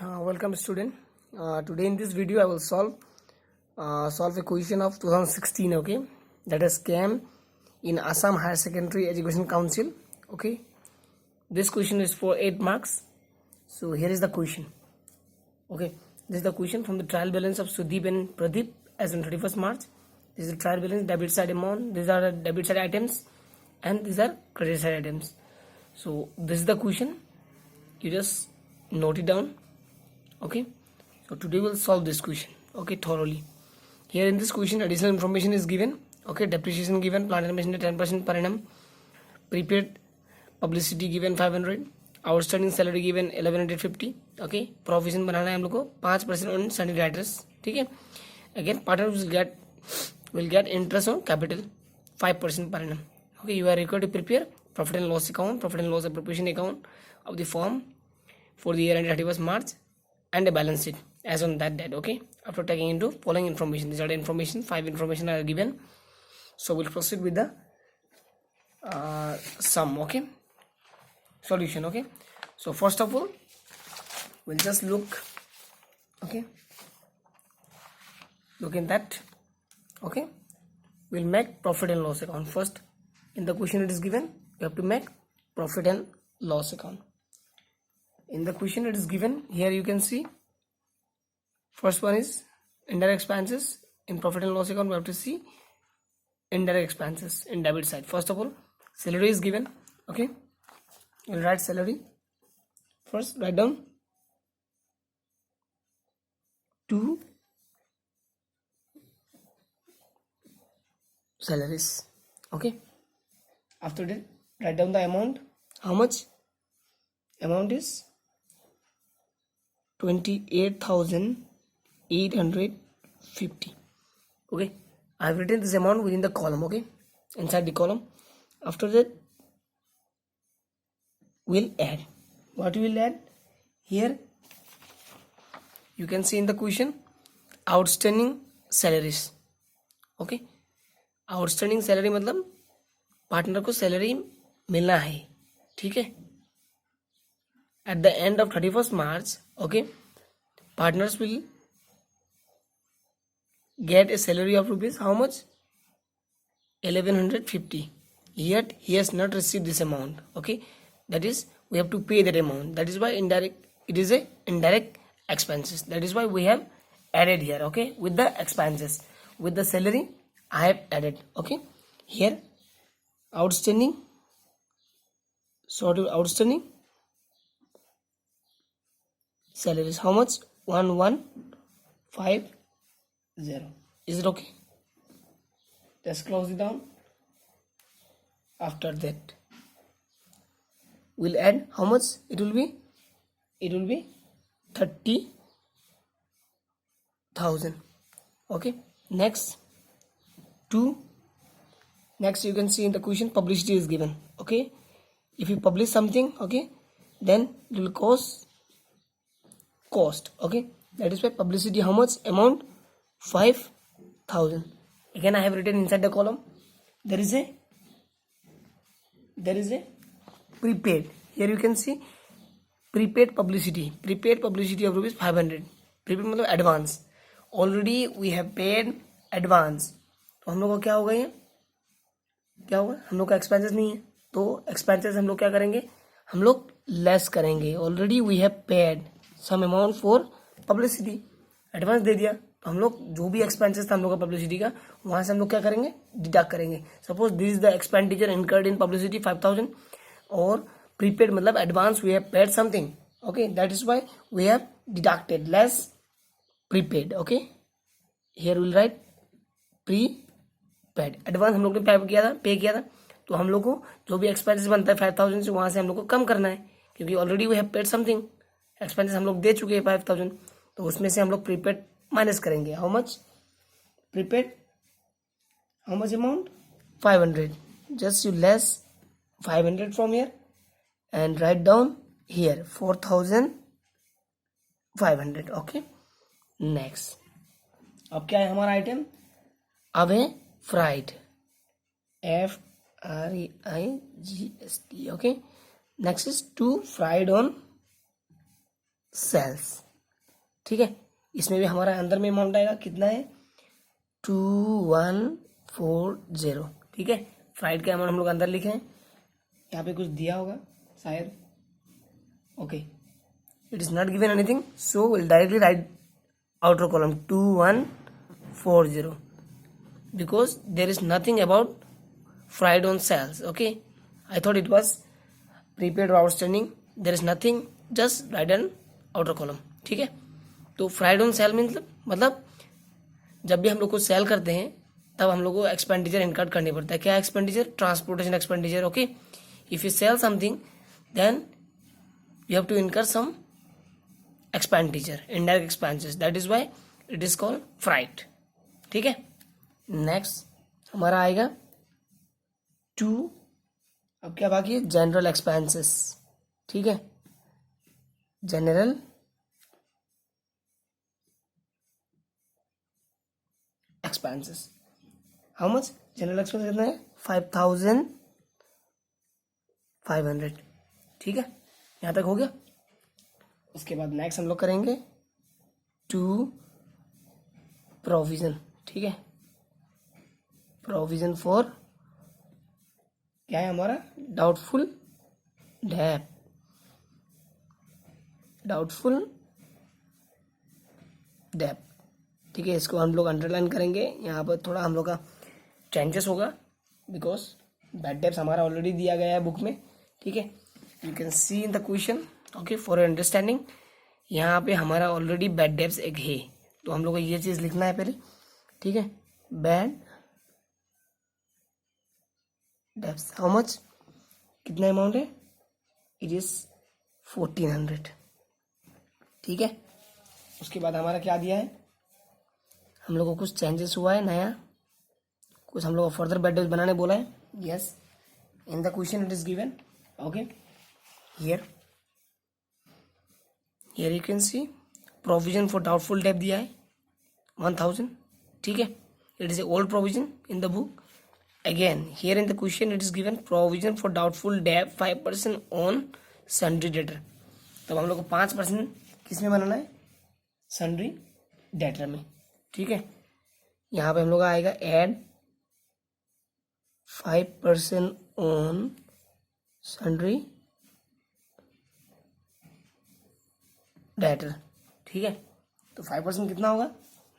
Welcome student. Today in this video I will solve a question of 2016. Okay, that is scam in Assam Higher Secondary Education Council. Okay, this question is for 8 marks. So here is the question. Okay, this is the question from the trial balance of Sudeep and Pradeep as on 31st March. This is the trial balance, debit side amount. These are the debit side items and these are credit side items. So this is the question. You just note it down. Okay, so today we'll solve this question, okay, thoroughly. Here in this question additional information is given. Okay, depreciation given, plant and machinery 10% per annum, prepaid publicity given 500, outstanding salary given 1150. Okay, provision बनाना है हम लोग को 5% on sundry debtors. ठीक है, again partners will get interest on capital 5% per annum. Okay, you are required to prepare profit and loss account, profit and loss appropriation account of the firm for the year ended 31st March and a balance sheet as on that date. Okay, after taking into following information, these are the information, 5 information are given. So we'll proceed with the sum. Okay, solution. Okay, so first of all we'll just look. Okay, look in that. Okay, we'll make profit and loss account first. In the question it is given, you have to make profit and loss account. In the question it is given, here you can see first one is indirect expenses. In profit and loss account we have to see indirect expenses in debit side. First of all, salary is given. Okay, you'll write salary first. Write down 2 salaries. Okay, after that write down the amount. How much? Amount is 28,850. Okay, I have written this amount within the column. Okay, inside the column. After that we'll add. What we will add? Here you can see in the question outstanding salaries. Okay, outstanding salary मतलब partner को salary मिलना है. ठीक है, at the end of 31st March, okay, partners will get a salary of rupees how much? 1150. Yet he has not received this amount. Okay, that is we have to pay that amount. That is why it is a indirect expenses. That is why we have added here. Okay, with the expenses, with the salary I have added. Okay, here outstanding salaries, how much? 1150. Is it okay? Just close it down. After that we'll add how much? It will be 30,000. Okay, next you can see in the question publicity is given. Okay, if you publish something, okay, then it will cost. Okay, that is why publicity how much? Amount 5,000. Again I have written inside the column there is a prepaid. Here you can see prepaid publicity of rupees 500. prepaid मतलब advance. Already we have paid advance. तो हम लोग को क्या होगा? ये क्या होगा? हम लोग का एक्सपेंसेस नहीं है, तो एक्सपेंसेस हम लोग क्या करेंगे? हम लोग लेस करेंगे. Already we have paid some amount for publicity, advance दे दिया, तो हम लोग जो भी एक्सपेंसेस था हम लोग का पब्लिसिटी का, वहां से हम लोग क्या करेंगे? डिडक्ट करेंगे. Suppose this is the expenditure incurred in publicity 5,000 और प्रीपेड मतलब advance we have paid something. Okay, that is why we have deducted less prepaid. Okay, here will write prepaid. Advance हम लोग ने पे किया था, तो हम लोग को जो भी एक्सपेंसेस बनता है 5,000 से, वहां से हम लोग को कम करना है, क्योंकि already we have paid something. Expenses हम लोग दे चुके हैं 5,000, तो उसमें से हम लोग प्रीपेड माइनस करेंगे. How much? Prepaid how much amount? 500. Just you less 500 from here and write down here 4,500. Okay, next. अब क्या है हमारा आइटम? अब है freight, FRAIGST. Okay, next is to freight on sales, ठीक है। इसमें भी हमारा अंदर में अमाउंट आएगा, कितना है 2140, ठीक है। फ्राइड का अमाउंट हम लोग अंदर लिखे हैं, यहाँ पे कुछ दिया होगा शायद, okay, it is not given anything, so will directly right outer column 2140 because there is nothing about fried on sales. Okay, I thought it was prepaid or outstanding, there is nothing, just write an outer column, ठीक है। तो fried on sale मतलब जब भी हम लोग को cell करते हैं तब हम लोग को एक्सपेंडिचर इनकर्ड करनी पड़ता है। क्या expenditure? Transportation expenditure, okay. If you sell something then you have to incur some expenditure, indirect expenses, that is why it is called freight, ठीक है। नेक्स्ट हमारा आएगा 2, अब क्या बाकी है? जनरल एक्सपेंसेस, ठीक है। General expenses, how much? General expenses कितना है? 5500, ठीक है। यहाँ तक हो गया। उसके बाद नेक्स्ट हम लोग करेंगे 2 प्रोविजन, ठीक है। प्रोविजन फॉर क्या है हमारा? डाउटफुल डेट, डाउटफुल डेट, ठीक है। इसको हम लोग अंडरलाइन करेंगे, यहाँ पर थोड़ा हम लोग का चेंजेस होगा बिकॉज बैड डेब्ट्स हमारा ऑलरेडी दिया गया है बुक में, ठीक है। You can see in the question, okay, for understanding. यहाँ पे हमारा ऑलरेडी बैड डेब्ट्स एक है, तो हम लोग को ये चीज़ लिखना है पहले, ठीक है। Bad debts, how much? कितना अमाउंट है? इट इज 1400, ठीक है। उसके बाद हमारा क्या दिया है? हम लोग को कुछ चेंजेस हुआ है नया, कुछ हम लोग को फर्दर बैड डेब्ट्स बनाने बोला है। Yes, in the question it is given, okay. Here you can see provision for doubtful डेब्ट दिया है 1000, ठीक है। It is a old provision in the book. Again here in the question it is given provision for doubtful डेब्ट 5% on sundry debtor. तब हम लोग को 5% किस में बनाना है? सन्ड्री डेटर में, ठीक है। यहाँ पे हम लोग का आएगा एड 5% ऑन सन्ड्री डेटर, ठीक है। तो 5% कितना होगा?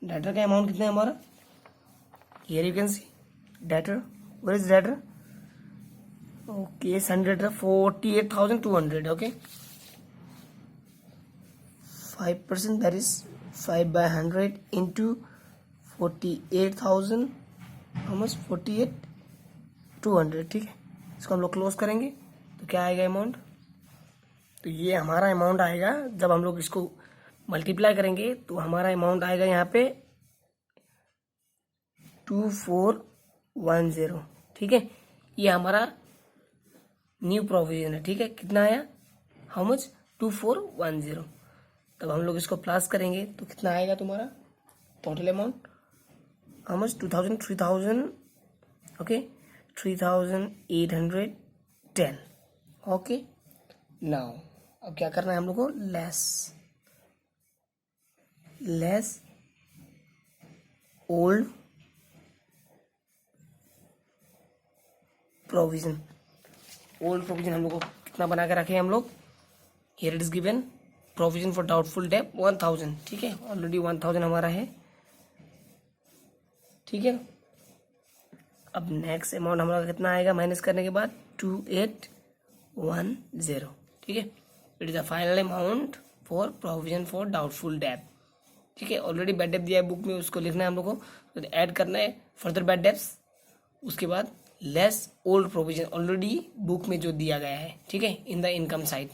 डेटर का अमाउंट कितना है हमारा? Here you can see debtor, where is debtor? Okay, sundry debtor 48,200, okay. 5% that is 5/100 into 48,000, how much? 48,200, ठीक है। इसको हम लोग क्लोज करेंगे तो क्या आएगा अमाउंट? तो ये हमारा अमाउंट आएगा, जब हम लोग इसको मल्टीप्लाई करेंगे तो हमारा अमाउंट आएगा यहाँ पे 2410, ठीक है। ये हमारा न्यू प्रोविजन है, ठीक है। कितना आया? How much? 2410। तब हम लोग इसको प्लस करेंगे तो कितना आएगा तुम्हारा total amount? How much? 2000, 3000, okay, 3810, okay. Now अब क्या करना है हम लोग को? Less old provision. Old provision हम लोग को कितना बना के रखे हैं हम लोग? Here it is given provision for doubtful डेब्ट 1000, ठीक है। ऑलरेडी 1000 हमारा है, ठीक है। अब नेक्स्ट अमाउंट हमारा कितना आएगा माइनस करने के बाद? 2810, ठीक है। It is the final amount for provision for doubtful डेब्ट, ठीक है। ऑलरेडी बैड डेब्ट दिया है बुक में, उसको लिखना है हम लोग को, तो ऐड करना है फर्दर बैड डेब्ट्स। उसके बाद less old provision already book में जो दिया गया है, ठीक है, इन द इनकम साइड,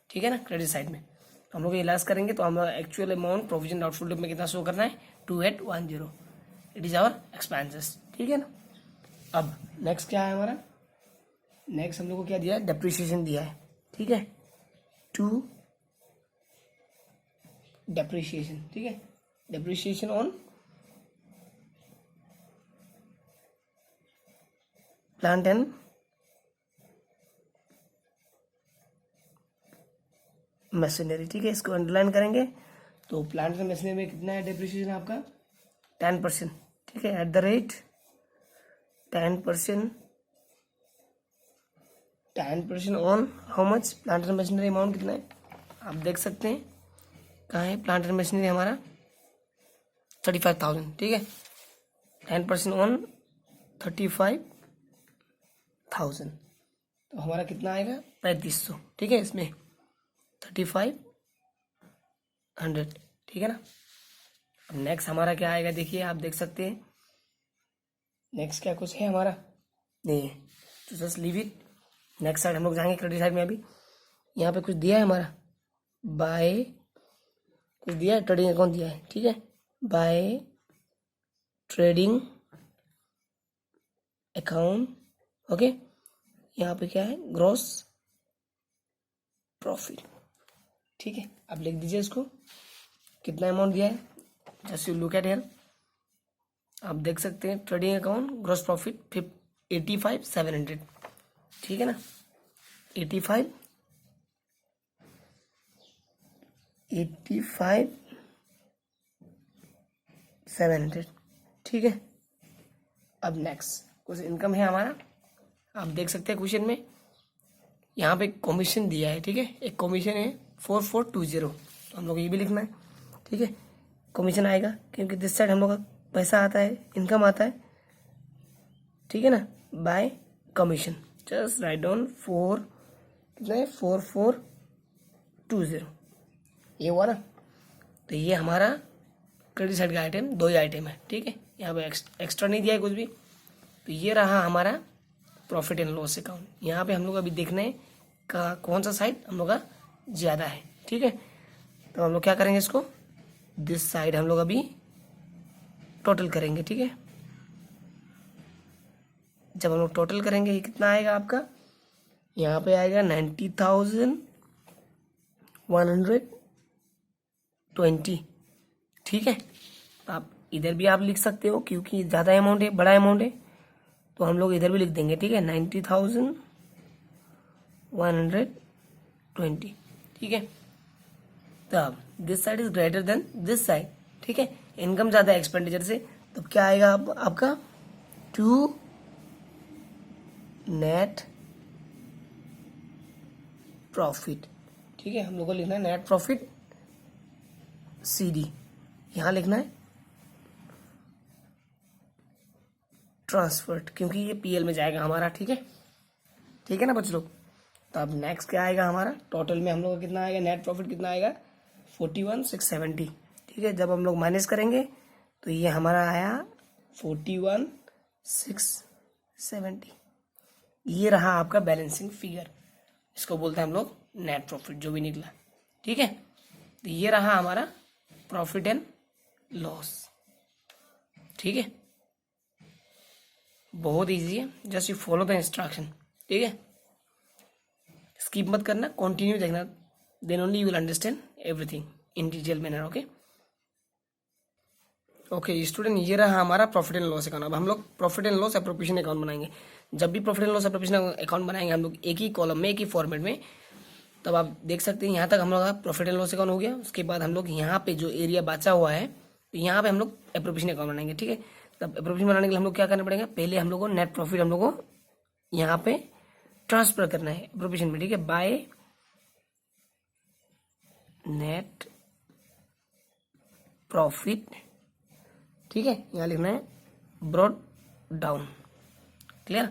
ठीक है ना, क्रेडिट साइड में। तो हम लोग ये लेस करेंगे तो हमारा एक्चुअल अमाउंट प्रोविजन डाउटफुल डेब्ट में कितना शो करना है? 2810, इट इज आवर एक्सपेंसेस, ठीक है ना। अब नेक्स्ट क्या है हमारा? नेक्स्ट हम लोग को क्या दिया है? डेप्रिसिएशन दिया है, ठीक है। 2 डेप्रिसिएशन, ठीक है। Depreciation on plant and machinery, ठीक है, इसको अंडरलाइन करेंगे। तो प्लांट एंड मशीनरी में कितना है डेप्रिसिएशन आपका 10%, ठीक है, at the rate 10%, 10% on how much plant and machinery amount कितना है आप देख सकते हैं। कहाँ है प्लांट एंड मशीनरी हमारा 35,000, ठीक है, 10% ऑन 35,000, तो हमारा कितना आएगा 3500, ठीक है, इसमें 3500, ठीक है ना। अब नेक्स्ट हमारा क्या आएगा देखिए, आप देख सकते हैं नेक्स्ट क्या कुछ है हमारा नहीं है, तो just leave it. Next side हम लोग जाएंगे, क्रेडिट साइड में। अभी यहाँ पे कुछ दिया है हमारा, बाय कुछ दिया है, ट्रेडिंग अकाउंट दिया है, ठीक है, बाय ट्रेडिंग अकाउंट, ओके। यहाँ पे क्या है ग्रॉस प्रॉफिट, ठीक है, आप लिख दीजिए इसको कितना अमाउंट दिया है, just you look at here, आप देख सकते हैं ट्रेडिंग अकाउंट ग्रॉस प्रॉफिट 85,700, ठीक है ना, 85,700, ठीक है। अब नेक्स्ट कुछ इनकम है हमारा, आप देख सकते हैं क्वेश्चन में यहाँ पे कमीशन दिया है, ठीक है, एक कमीशन है 4420, तो हम लोग ये भी लिखना है, ठीक है, कमीशन आएगा क्योंकि दिस साइड हम लोग का पैसा आता है, इनकम आता है, ठीक है ना, bye commission. Just write down 4 कितना है 4420, ये हुआ ना। तो ये हमारा क्रेडिट साइड का आइटम, दो ही आइटम है, ठीक है, यहाँ पे एक्स्ट्रा नहीं दिया है कुछ भी। तो ये रहा हमारा प्रॉफिट एंड लॉस अकाउंट। यहाँ पे हम लोग अभी देखना है कौन सा साइड हम लोग का ज़्यादा है, ठीक है। तो हम लोग क्या करेंगे, इसको दिस साइड हम लोग अभी टोटल करेंगे, ठीक है। जब हम लोग टोटल करेंगे ये कितना आएगा आपका, यहाँ पे आएगा 90,120, ठीक है। आप इधर भी आप लिख सकते हो क्योंकि ज़्यादा अमाउंट है, बड़ा अमाउंट है, तो हम लोग इधर भी लिख देंगे, ठीक है, 90,120, ठीक है। तब this side is greater than this side, ठीक है, इनकम ज़्यादा है एक्सपेंडिचर से, तो क्या आएगा आपका टू नेट प्रॉफिट, ठीक है। हम लोग को लिखना है नेट प्रॉफिट CD, यहाँ लिखना है ट्रांसफर्ड क्योंकि ये PL में जाएगा हमारा, ठीक है, ठीक है ना बच्चों लोग। तो अब नेक्स्ट क्या आएगा हमारा, टोटल में हम लोग का कितना आएगा, नेट प्रॉफिट कितना आएगा 41,670, ठीक है। जब हम लोग माइनस करेंगे तो ये हमारा आया 41,670, ये रहा आपका बैलेंसिंग फिगर, इसको बोलते हैं हम लोग नेट प्रॉफिट जो भी निकला, ठीक है। तो ये रहा हमारा प्रॉफिट एंड लॉस, ठीक है, बहुत इजी है, just you follow the instruction, ठीक है, स्किप मत करना, कंटिन्यू देखना, then only you will understand everything in detail manner, okay. Okay student, ये रहा हमारा प्रॉफिट एंड लॉस अकाउंट। अब हम लोग profit and loss appropriation account बनाएंगे। जब भी profit and loss appropriation account बनाएंगे हम लोग एक ही कॉलम में, एक ही फॉर्मेट में, तब आप देख सकते हैं यहाँ तक हम लोग का प्रॉफिट एंड लॉस अकाउंट हो गया। उसके बाद हम लोग यहाँ पे जो एरिया बचा हुआ है, तो यहाँ पे हम लोग एप्रोप्रिएशन अकाउंट बनाएंगे, ठीक है। तब एप्रोप्रिएशन बनाने के लिए हम लोग क्या करना पड़ेगा, पहले हम लोग को नेट प्रॉफिट हम लोग को यहाँ पे ट्रांसफर करना है एप्रोप्रिएशन में, ठीक है, बाय नेट प्रॉफिट, ठीक है, यहाँ लिखना है ब्रॉड डाउन, क्लियर।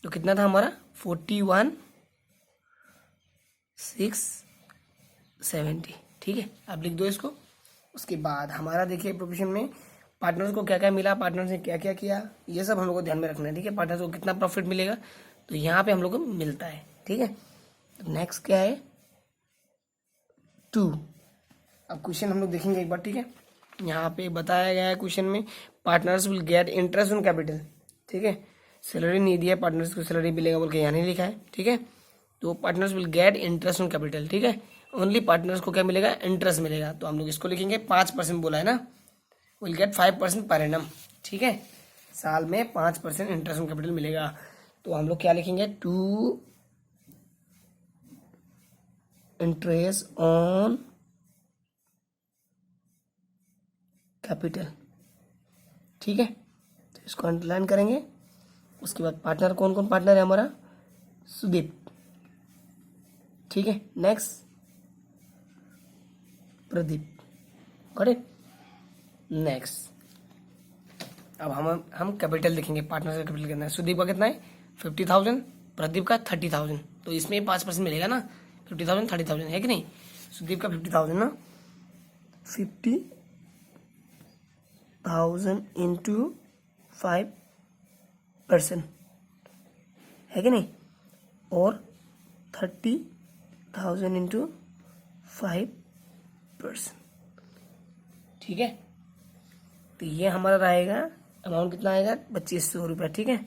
तो कितना था हमारा 41,670, ठीक है, आप लिख दो इसको। उसके बाद हमारा देखिए प्रोफेशन में पार्टनर्स को क्या क्या मिला, पार्टनर्स ने क्या क्या किया, ये सब हम लोग को ध्यान में रखना है, ठीक है। पार्टनर्स को कितना प्रॉफिट मिलेगा, तो यहाँ पे हम लोग को मिलता है, ठीक है। नेक्स्ट क्या है 2। अब क्वेश्चन हम लोग देखेंगे एक बार, ठीक है। यहाँ पे बताया गया है क्वेश्चन में partners will get interest on capital, ठीक है। सैलरी नहीं दिया, पार्टनर्स को सैलरी मिलेगा बोल के यहाँ नहीं लिखा है, ठीक है। तो partners will get interest on capital, ठीक है, ओनली पार्टनर्स को क्या मिलेगा, इंटरेस्ट मिलेगा। तो हम लोग इसको लिखेंगे 5% बोला है ना, विल गेट 5% पर एनम, ठीक है, साल में 5% इंटरेस्ट ऑन कैपिटल मिलेगा। तो हम लोग क्या लिखेंगे 2 इंटरेस्ट ऑन कैपिटल, ठीक है। तो इसको अंडरलाइन करेंगे। उसके बाद पार्टनर, कौन कौन पार्टनर है हमारा, सुदीप, ठीक है। Next Pradeep, got it. Next अब हम कैपिटल लिखेंगे। पार्टनर का कैपिटल कितना है, सुदीप का कितना है 50,000, प्रदीप का 30,000, तो इसमें 5% मिलेगा ना, 50,000 30,000 है कि नहीं। सुदीप का 50,000 ना, 50,000 इंटू 5% है कि नहीं, और 30,000 इंटू 5%, ठीक है। तो ये हमारा रहेगा अमाउंट कितना आएगा 2,500 रुपये, ठीक है।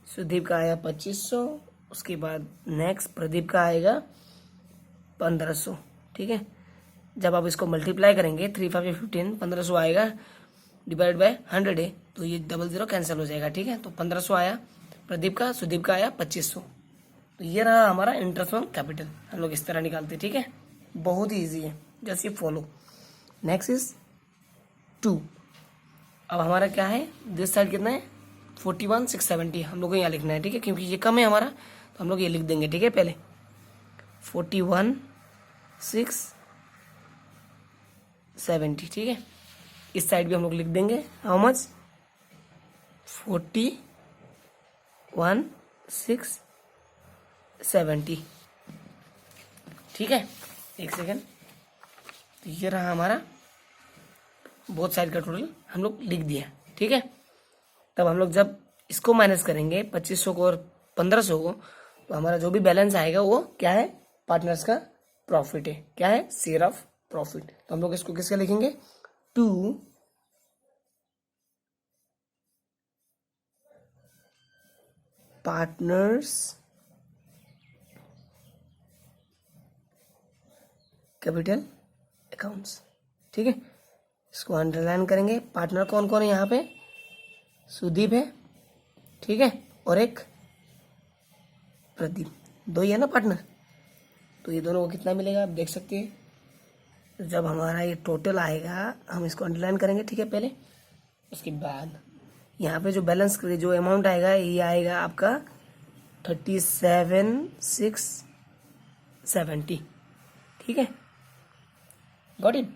सुदीप का आएगा 2,500, उसके बाद नेक्स्ट प्रदीप का आएगा 1,500, ठीक है। जब आप इसको मल्टीप्लाई करेंगे 3 5 15 1,500 आएगा, डिवाइड बाय 100 है, तो ये 00 कैंसिल हो जाएगा, ठीक है। तो 1,500 आया प्रदीप का, सुदीप का आया 2,500। तो ये रहा हमारा इंटरेस्ट ऑन कैपिटल। हम लोग इस तरह निकालते हैं, ठीक है। बहुत ही ईजी है, just you follow. Next is 2। अब हमारा क्या है, दिस साइड कितना है 41,670, हम लोग को यहाँ लिखना है, ठीक है, क्योंकि ये कम है हमारा, तो हम लोग ये लिख देंगे, ठीक है। पहले 41,670, ठीक है। इस साइड भी हम लोग लिख देंगे हाउ मच, 41,670, ठीक है। एक सेकेंड, तो ये रहा हमारा बोथ साइड का टोटल हम लोग लिख दिया, ठीक है। तब हम लोग जब इसको माइनस करेंगे 2,500 को और 1,500 को, तो हमारा जो भी बैलेंस आएगा वो क्या है, पार्टनर्स का प्रॉफिट है, क्या है, शेयर ऑफ प्रॉफिट। तो हम लोग इसको किसका लिखेंगे, 2 पार्टनर्स कैपिटल अकाउंट्स, ठीक है। इसको अंडरलाइन करेंगे। पार्टनर कौन कौन है यहाँ पे, सुदीप है, ठीक है, और एक प्रदीप, 2 ही है ना पार्टनर। तो ये दोनों को कितना मिलेगा आप देख सकते हैं। जब हमारा ये टोटल आएगा हम इसको अंडरलाइन करेंगे, ठीक है, पहले। उसके बाद यहाँ पे जो बैलेंस जो अमाउंट आएगा ये आएगा आपका 37,670, ठीक है, गॉट इट।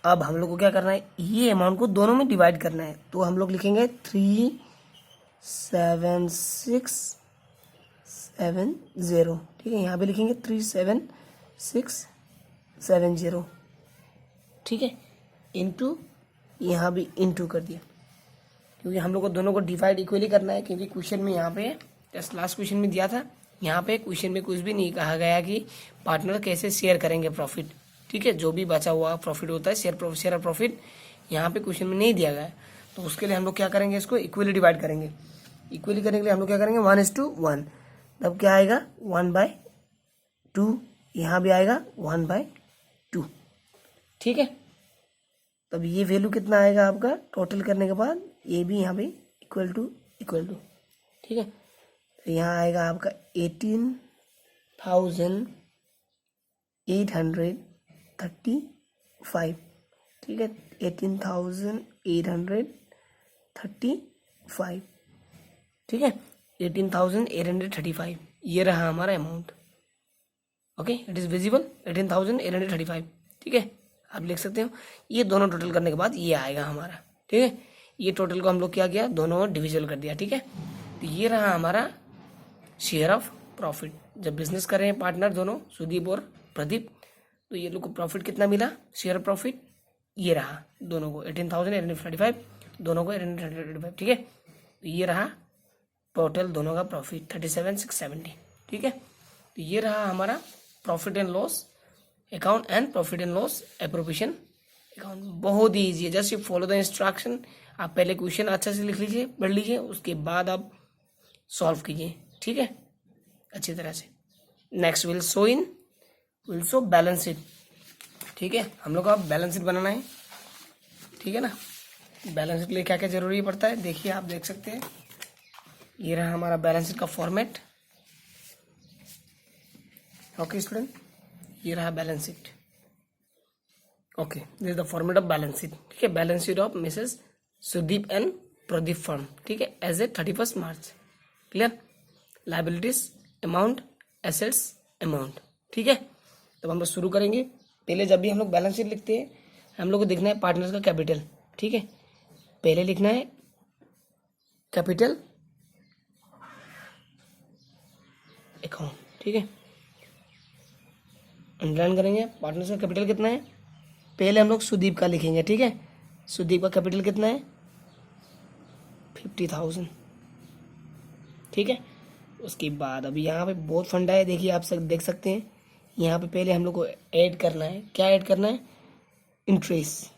अब हम लोग को क्या करना है, ये अमाउंट को दोनों में डिवाइड करना है। तो हम लोग लिखेंगे 37670, ठीक है। यहाँ पे लिखेंगे 37670, ठीक है, इंटू, यहाँ भी इंटू कर दिया, क्योंकि हम लोग को दोनों को डिवाइड इक्वली करना है। क्योंकि क्वेश्चन में यहाँ पे जस्ट लास्ट क्वेश्चन में दिया था, यहाँ पे क्वेश्चन में कुछ भी नहीं कहा गया कि पार्टनर कैसे शेयर करेंगे प्रॉफिट, ठीक है। जो भी बचा हुआ प्रॉफिट होता है शेयर ऑफ प्रॉफिट, यहाँ पे क्वेश्चन में नहीं दिया गया है। तो उसके लिए हम लोग क्या करेंगे, इसको इक्वली डिवाइड करेंगे। इक्वली करने के लिए हम लोग क्या करेंगे, 1:1, तब क्या आएगा 1/2, यहाँ भी आएगा 1/2, ठीक है। तब ये वैल्यू कितना आएगा आपका टोटल करने के बाद, ये भी यहाँ पे इक्वल टू, ठीक है। तो यहाँ आएगा आपका 18,835, ठीक है, 18,835, ठीक है, 18,835, ये रहा हमारा amount. Okay, it is visible 18,835, ठीक है। आप लिख सकते हो। ये दोनों टोटल करने के बाद ये आएगा हमारा, ठीक है। ये टोटल को हम लोग क्या किया, दोनों डिविजल कर दिया, ठीक है। तो ये रहा हमारा शेयर ऑफ प्रॉफिट। जब बिजनेस कर रहे हैं पार्टनर दोनों, सुदीप और प्रदीप, तो ये लोग को प्रॉफिट कितना मिला, शेयर ऑफ प्रॉफिट ये रहा दोनों को 18,835, दोनों को 1835, ठीक है। तो ये रहा टोटल दोनों का प्रॉफिट 37,670, ठीक है। तो ये रहा हमारा profit and loss account and profit and loss appropriation account. बहुत ही ईजी है, just you follow the instruction. आप पहले क्वेश्चन अच्छे से लिख लीजिए, पढ़ लीजिए, उसके बाद आप सॉल्व कीजिए, ठीक है, अच्छी तरह से। Next will show balance sheet, ठीक है। हम लोग का बैलेंस शीट बनाना है, ठीक है ना। बैलेंस शीट के लिए क्या क्या जरूरी पड़ता है, देखिए, आप देख सकते हैं। ये रहा हमारा बैलेंस शीट का फॉर्मेट। ओके स्टूडेंट, ये रहा balance sheet. Okay, this is the format of balance sheet. ठीक है, balance sheet of missus Sudeep and Pradeep firm. ठीक है, as a 31 March. Clear? Liabilities amount, assets amount. ठीक है, तब हम लोग शुरू करेंगे। पहले जब भी हम लोग बैलेंस शीट लिखते हैं हम लोग को देखना है पार्टनर्स का कैपिटल। ठीक है, पहले लिखना है कैपिटल अकाउंट। ठीक है, अंडरलाइन करेंगे पार्टनर्स का कैपिटल कितना है। पहले हम लोग सुदीप का लिखेंगे। ठीक है, सुदीप का कैपिटल कितना है 50,000। ठीक है, उसके बाद अभी यहाँ पे बहुत फंडा है, देखिए आप सब देख सकते हैं। यहाँ पे पहले हम लोग को ऐड करना है, क्या ऐड करना है, इंटरेस्ट।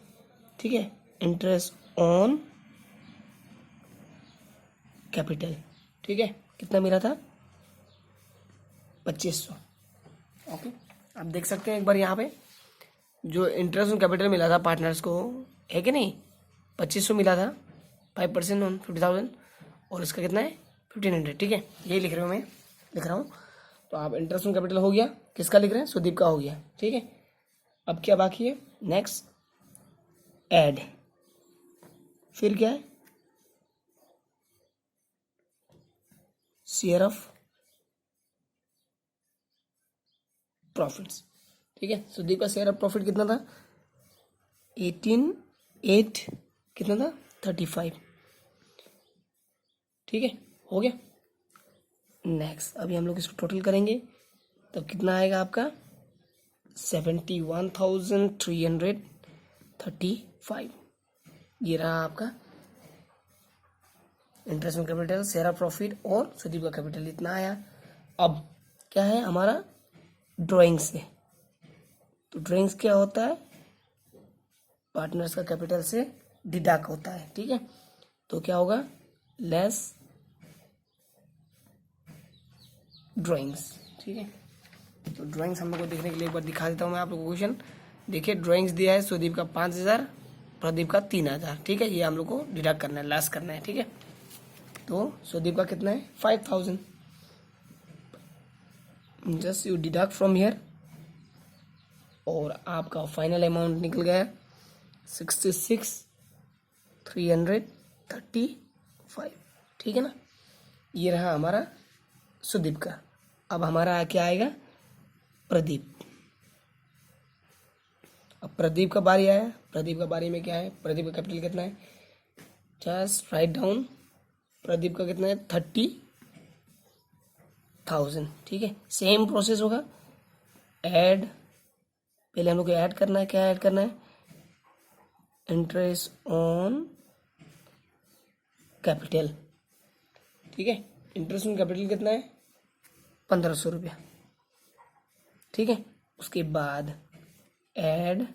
ठीक है, इंटरेस्ट ऑन कैपिटल। ठीक है, कितना मिला था 2500। ओके, आप देख सकते हैं एक बार यहाँ पे जो इंटरेस्ट ऑन कैपिटल मिला था पार्टनर्स को, है कि नहीं, 2500 मिला था, 5% ऑन 50,000, और इसका कितना है 1500। ठीक है, यही लिख रहा हूँ मैं, लिख रहा हूँ। तो आप इंटरेस्ट ऑन कैपिटल हो गया, किसका लिख रहे हैं, सुदीप का हो गया। ठीक है, अब क्या बाकी है, नेक्स्ट ऐड, फिर क्या है, शेयर ऑफ प्रॉफिट्स। ठीक है, सुदीप का शेयर ऑफ प्रॉफिट कितना था 18,8 कितना था 35। ठीक है, हो गया। नेक्स्ट अभी हम लोग इसको टोटल करेंगे तो कितना आएगा आपका 71,335। ये रहा आपका interest on capital, share of profit और सुदीप का कैपिटल, इतना आया। अब क्या है हमारा ड्राइंग्स है। तो ड्राइंग्स क्या होता है, पार्टनर्स का कैपिटल से डिडक्ट होता है। ठीक है, तो क्या होगा, लेस ड्राइंग्स। ठीक है, तो ड्राइंग्स हम लोग को देखने के लिए एक बार दिखा देता हूँ मैं आप लोग को क्वेश्चन। देखिए ड्राइंग्स दिया है, सुदीप का 5,000, प्रदीप का 3,000। ठीक है, ये हम लोग को डिडक्ट करना है, लेस करना है। ठीक है, तो सुदीप का कितना है 5,000, just you deduct from here, और आपका फाइनल अमाउंट निकल गया 66,335। ठीक है ना, ये रहा हमारा सुदीप का। अब हमारा क्या आएगा प्रदीप। अब प्रदीप का बारी आया, प्रदीप का बारी में क्या है, प्रदीप का कैपिटल कितना है, जस्ट राइट डाउन, प्रदीप का कितना है 30,000। ठीक है, सेम प्रोसेस होगा, ऐड, पहले हम लोग को ऐड करना है, क्या ऐड करना है, इंटरेस्ट ऑन कैपिटल। ठीक है, इंटरेस्ट ऑन कैपिटल कितना है 1,500 रुपया। ठीक है, उसके बाद add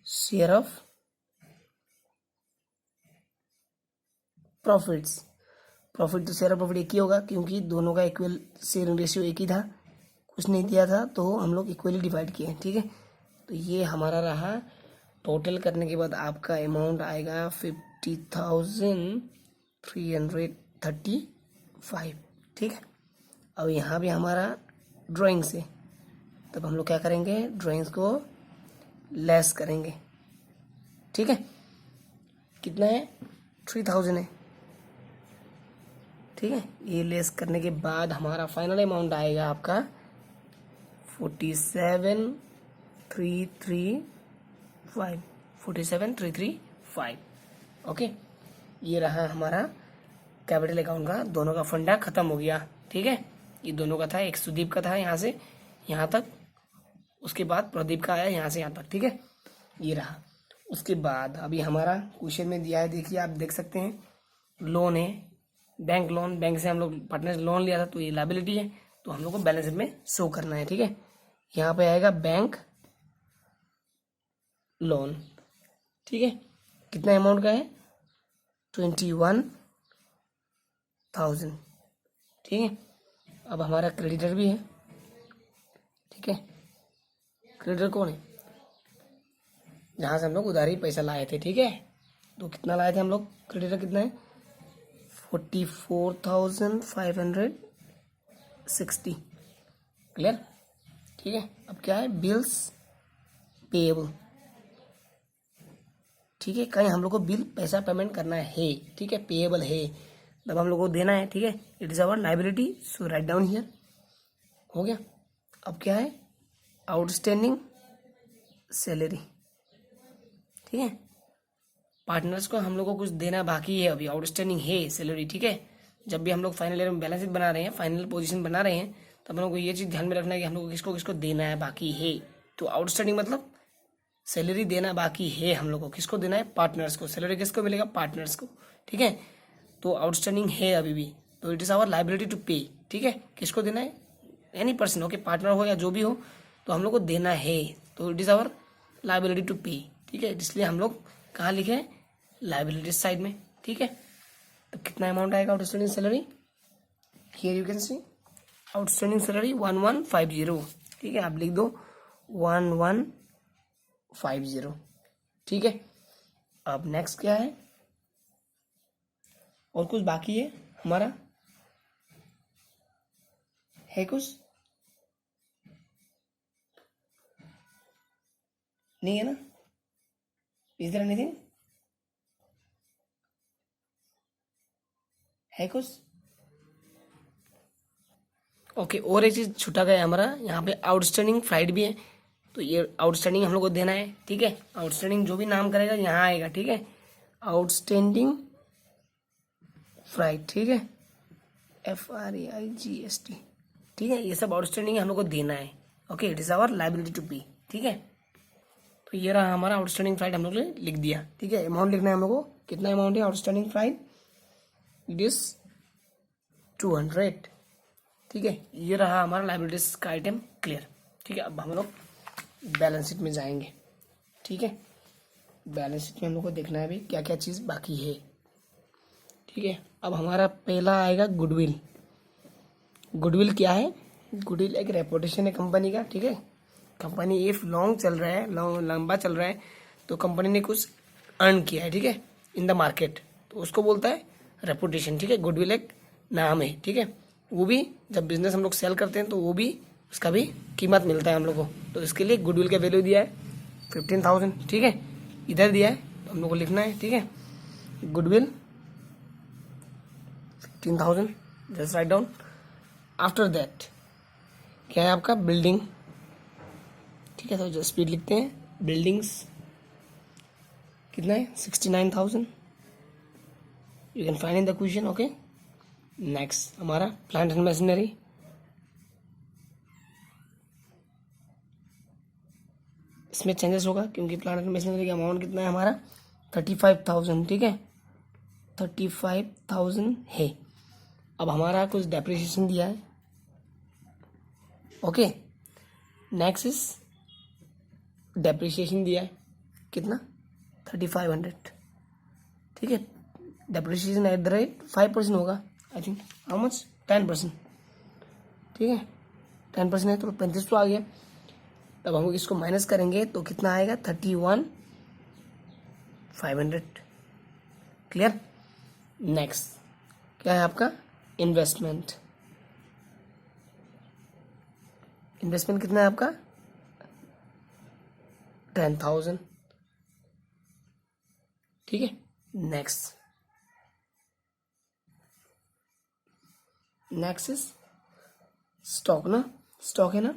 share of profits. Profit तो शेयर ऑफ प्रॉफिट एक ही होगा क्योंकि दोनों का इक्वल शेयरिंग रेशियो एक ही था, कुछ नहीं दिया था तो हम लोग इक्वली डिवाइड किए। ठीक है, तो ये हमारा रहा। टोटल करने के बाद आपका अमाउंट आएगा 50,335। ठीक है, अब यहाँ भी हमारा ड्राइंग से, तब हम लोग क्या करेंगे, ड्राइंग्स को लेस करेंगे। ठीक है, कितना है 3,000 है। ठीक है, ये लेस करने के बाद हमारा फाइनल अमाउंट आएगा आपका 47,335। ओके, ये रहा हमारा कैपिटल अकाउंट का, दोनों का फंडा खत्म हो गया। ठीक है, ये दोनों का था, एक सुदीप का था यहाँ से यहाँ तक, उसके बाद प्रदीप का आया यहाँ से यहाँ तक। ठीक है, ये रहा। उसके बाद अभी हमारा क्वेश्चन में दिया है, देखिए आप देख सकते हैं, लोन है, बैंक लोन, बैंक से हम लोग पार्टनर लोन लिया था तो ये लायबिलिटी है, तो हम लोग को बैलेंस शीट में शो करना है। ठीक है, यहाँ पे आएगा बैंक लोन। ठीक है, कितना अमाउंट का है 21,000। ठीक है, अब हमारा क्रेडिटर भी है। ठीक है, क्रेडिटर कौन है, जहाँ से हम लोग उधारी पैसा लाए थे। ठीक है, तो कितना लाए थे हम लोग, क्रेडिटर कितना है 44,500 60। क्लियर? ठीक है, अब क्या है, बिल्स पेएबल। ठीक है, कहीं हम लोग को बिल पैसा पेमेंट करना है, ठीक है, पेएबल है तब हम लोग को देना है, ठीक है, it is our liability, so write down here. हो गया। अब क्या है, आउटस्टैंडिंग सैलरी। ठीक है, पार्टनर्स को हम लोग को कुछ देना बाकी है, अभी आउटस्टैंडिंग है सैलरी। ठीक है, जब भी हम लोग फाइनल ईयर में बैलेंस शीट बना रहे हैं, फाइनल पोजीशन बना रहे हैं, तब हम लोग को ये चीज़ ध्यान में रखना है कि हम लोग को किसको किसको देना है बाकी है। तो आउटस्टैंडिंग मतलब सैलरी देना बाकी है हम लोग को, किसको देना है, पार्टनर्स को। सैलरी किसको मिलेगा, पार्टनर्स को। ठीक है, तो आउटस्टैंडिंग है अभी भी, तो it is our liability to pay. ठीक है, किसको देना है, एनी पर्सन, ओके, पार्टनर हो या जो भी हो, तो हम लोग को देना है, तो it is our liability to pay. ठीक है, इसलिए हम लोग कहाँ लिखे हैं, लाइबिलिटी साइड में। ठीक है, तो कितना अमाउंट आएगा outstanding salary, here you can see outstanding salary 1150। ठीक है, आप लिख दो 1150। ठीक है, अब नेक्स्ट क्या है, और कुछ बाकी है हमारा, है कुछ, नहीं है ना, इज देयर एनीथिंग, है कुछ, ओके। और एक चीज छूटा गया हमारा, यहाँ पे आउटस्टैंडिंग फ्राइड भी है, तो ये आउटस्टैंडिंग हम लोग को देना है। ठीक है, आउटस्टैंडिंग जो भी नाम करेगा यहाँ आएगा। ठीक है, आउटस्टैंडिंग फ्राइड, ठीक है, FRAIGST। ठीक है, ये सब आउटस्टैंडिंग हम लोग को देना है, okay, it is our liability to pay. ठीक है, तो ये रहा हमारा आउटस्टैंडिंग फ्राइड, हम लोग ने लिख दिया। ठीक है, अमाउंट लिखना है हम लोग को, कितना अमाउंट है आउटस्टैंडिंग फ्राइड, इट इज 200। ठीक है, ये रहा हमारा लाइबिलिटीज का आइटम, क्लियर। ठीक है, अब हम लोग बैलेंस शीट में जाएंगे। ठीक है, बैलेंस शीट में हम लोग को देखना है अभी क्या क्या चीज़ बाकी है। ठीक है, अब हमारा पहला आएगा गुडविल। गुडविल क्या है, गुडविल एक रेपुटेशन है कंपनी का। ठीक है, कंपनी इफ लॉन्ग चल रहा है, लंबा चल रहा है, तो कंपनी ने कुछ अर्न किया है, ठीक है, इन द मार्केट, तो उसको बोलता है रेपुटेशन। ठीक है, गुडविल एक नाम है। ठीक है, वो भी जब बिजनेस हम लोग सेल करते हैं तो वो भी उसका भी कीमत मिलता है हम लोग को, तो इसके लिए गुडविल का वैल्यू दिया है 15,000। ठीक है, इधर दिया है तो हम लोग को लिखना है। ठीक है, goodwill 15,000, just write down. After that क्या है आपका, बिल्डिंग। ठीक है, तो जो स्पीड लिखते हैं, बिल्डिंग्स कितना है, 69,000, you can find in the question. Okay, next हमारा प्लांट एंड मशीनरी, इसमें चेंजेस होगा क्योंकि प्लांट एंड मशीनरी का अमाउंट कितना है हमारा, 35,000। ठीक है, 35,000 है। अब हमारा कुछ डेप्रिसिएशन दिया है। ओके, नेक्स्ट इज डेप्रिसिएशन दिया है कितना, 3500। ठीक है, डेप्रिसिएशन एट द रेट 5% होगा, आई थिंक, हाउ मच, 10%। ठीक है, 10% है तो 35 तो आ गया। तब हम इसको माइनस करेंगे तो कितना आएगा, 31,500। क्लियर। नेक्स्ट क्या है आपका, इन्वेस्टमेंट। इन्वेस्टमेंट कितना है आपका, 10,000। ठीक है, नेक्स्ट इज स्टॉक ना, स्टॉक है ना,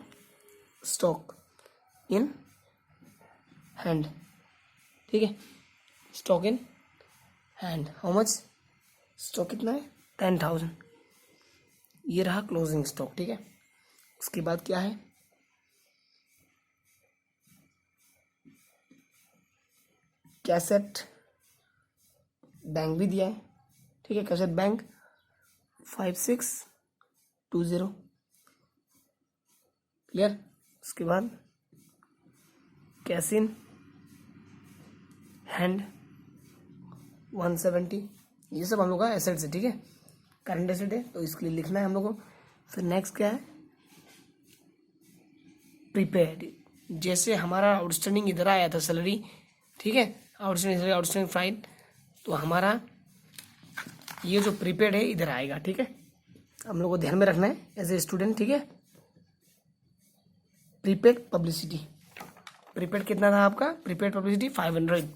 स्टॉक इन हैंड। ठीक है, stock in hand, how much, stock कितना है, 10,000। ये रहा क्लोजिंग स्टॉक। ठीक है, उसके बाद क्या है, कैसेट बैंक भी दिया है। ठीक है, कैसेट बैंक 5620। क्लियर। उसके बाद कैश इन हैंड 170। ये सब हम लोग का एसेट्स है। ठीक है, करंट एसेट है तो इसके लिए लिखना है हम लोग को। फिर नेक्स्ट क्या है, प्रीपेड। जैसे हमारा आउटस्टैंडिंग इधर आया था सैलरी, ठीक है, आउटस्टैंडिंग फाइल, तो हमारा ये जो प्रीपेड है इधर आएगा। ठीक है, हम लोग को ध्यान में रखना है एज ए स्टूडेंट, ठीक है। प्रीपेड पब्लिसिटी, प्रीपेड कितना था आपका, प्रीपेड पब्लिसिटी 500,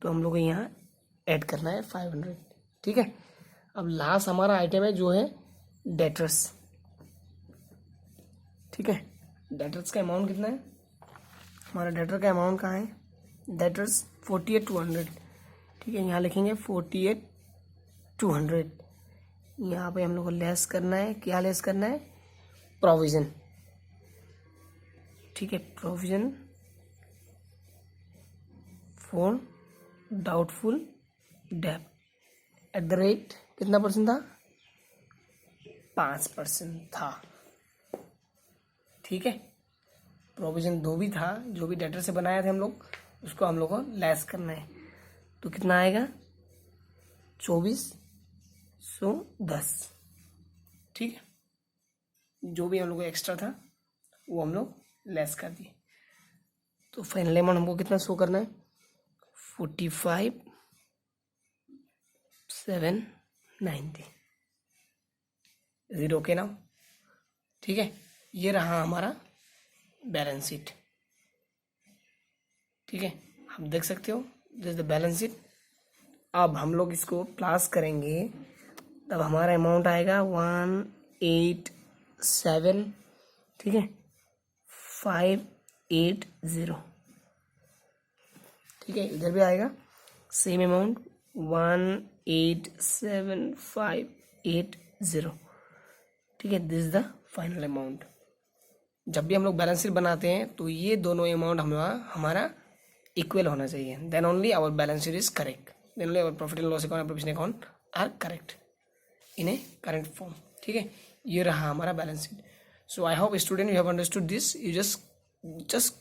तो हम लोग को यहाँ ऐड करना है 500, ठीक है। अब लास्ट हमारा आइटम है जो है डेटर्स, ठीक है। डेटर्स का अमाउंट कितना है, हमारा डेटर का अमाउंट कहाँ है, डेटर्स 48,200, ठीक है। यहाँ लिखेंगे 48,200, यहाँ पे हम लोग को लेस करना है, क्या लेस करना है, प्रोविज़न, ठीक है। प्रोविज़न फॉर डाउटफुल डेब्ट एट द रेट कितना परसेंट था, 5% था, ठीक है। प्रोविज़न 2 भी था, जो भी डेटर से बनाया थे हम लोग, उसको हम लोग को लेस करना है, तो कितना आएगा 2410, ठीक है। जो भी हम लोग को एक्स्ट्रा था वो हम लोग लेस कर दिए, तो फाइनल अमाउंट हमको कितना शो करना है, 45,790, ज़ीरो के नाउ, ठीक है। ये रहा हमारा बैलेंस शीट, ठीक है। आप देख सकते हो this is the balance sheet. अब हम लोग इसको प्लस करेंगे, तब हमारा अमाउंट आएगा 187, ठीक है, 580, ठीक है। इधर भी आएगा सेम अमाउंट 187,580, ठीक है। This is the final amount. जब भी हम लोग बैलेंस शीट बनाते हैं तो ये दोनों अमाउंट हमारा इक्वल होना चाहिए, then only our balance sheet is correct, then only our profit and loss account, provision account are correct in a current form, ठीक है। ये रहा हमारा balance sheet. So I hope student you have understood this, you just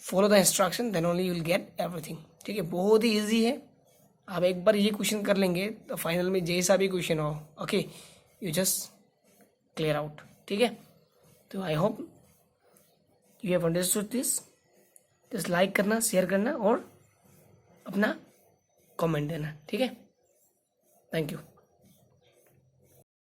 follow the instruction, then only you will get everything, ठीक है। बहुत ही easy है, आप एक बार ये क्वेश्चन कर लेंगे तो फाइनल में जैसा भी क्वेश्चन हो, okay, you just clear out, ठीक है। तो I hope you have understood this. Just like करना, शेयर करना और अपना कमेंट देना, ठीक है। Thank you.